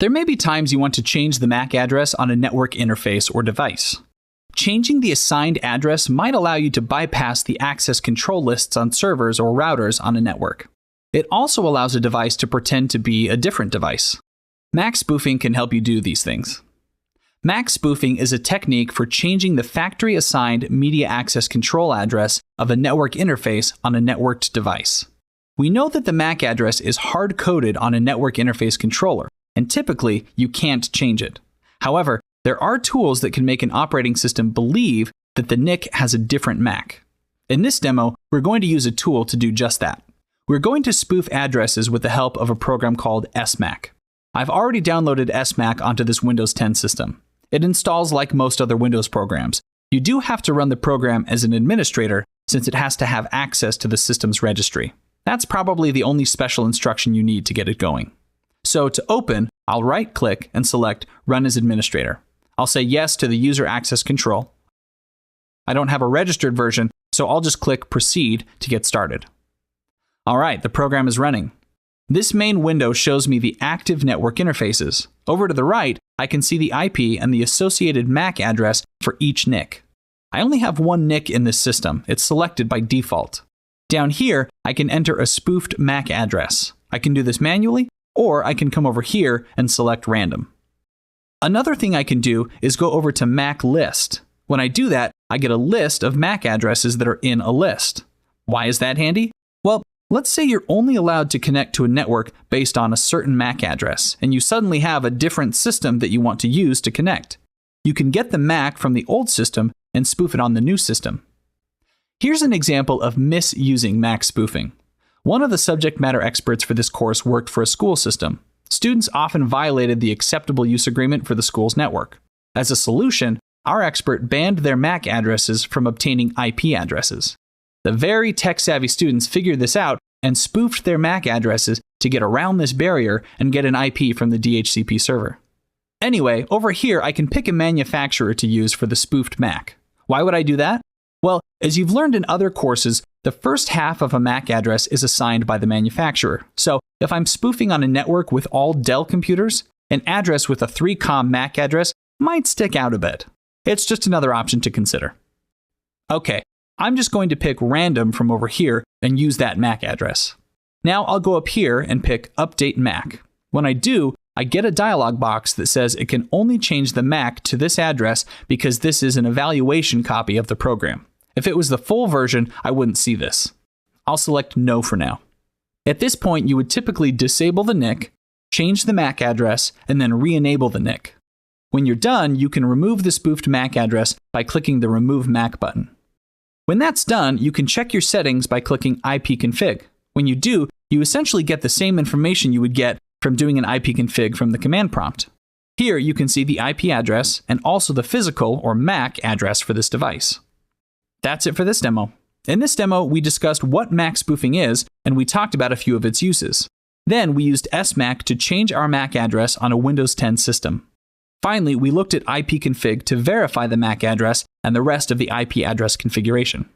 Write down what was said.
There may be times you want to change the MAC address on a network interface or device. Changing the assigned address might allow you to bypass the access control lists on servers or routers on a network. It also allows a device to pretend to be a different device. MAC spoofing can help you do these things. MAC spoofing is a technique for changing the factory-assigned media access control address of a network interface on a networked device. We know that the MAC address is hard-coded on a network interface controller, and typically, you can't change it. However, there are tools that can make an operating system believe that the NIC has a different MAC. In this demo, we're going to use a tool to do just that. We're going to spoof addresses with the help of a program called SMAC. I've already downloaded SMAC onto this Windows 10 system. It installs like most other Windows programs. You do have to run the program as an administrator since it has to have access to the system's registry. That's probably the only special instruction you need to get it going. So to open, I'll right-click and select Run as Administrator. I'll say yes to the user access control. I don't have a registered version, so I'll just click Proceed to get started. All right, the program is running. This main window shows me the active network interfaces. Over to the right, I can see the IP and the associated MAC address for each NIC. I only have one NIC in this system. It's selected by default. Down here, I can enter a spoofed MAC address. I can do this manually, or I can come over here and select random. Another thing I can do is go over to MAC list. When I do that, I get a list of MAC addresses that are in a list. Why is that handy? Well, let's say you're only allowed to connect to a network based on a certain MAC address, and you suddenly have a different system that you want to use to connect. You can get the MAC from the old system and spoof it on the new system. Here's an example of misusing MAC spoofing. One of the subject matter experts for this course worked for a school system. Students often violated the acceptable use agreement for the school's network. As a solution, our expert banned their MAC addresses from obtaining IP addresses. The very tech-savvy students figured this out and spoofed their MAC addresses to get around this barrier and get an IP from the DHCP server. Anyway, over here I can pick a manufacturer to use for the spoofed MAC. Why would I do that? Well, as you've learned in other courses, the first half of a MAC address is assigned by the manufacturer. So if I'm spoofing on a network with all Dell computers, an address with a 3COM MAC address might stick out a bit. It's just another option to consider. Okay, I'm just going to pick random from over here and use that MAC address. Now I'll go up here and pick Update MAC. When I do, I get a dialog box that says it can only change the MAC to this address because this is an evaluation copy of the program. If it was the full version, I wouldn't see this. I'll select No for now. At this point, you would typically disable the NIC, change the MAC address, and then re-enable the NIC. When you're done, you can remove the spoofed MAC address by clicking the Remove MAC button. When that's done, you can check your settings by clicking ipconfig. When you do, you essentially get the same information you would get from doing an ipconfig from the command prompt. Here, you can see the IP address and also the physical or MAC address for this device. That's it for this demo. In this demo, we discussed what MAC spoofing is, and we talked about a few of its uses. Then we used SMAC to change our MAC address on a Windows 10 system. Finally, we looked at ipconfig to verify the MAC address and the rest of the IP address configuration.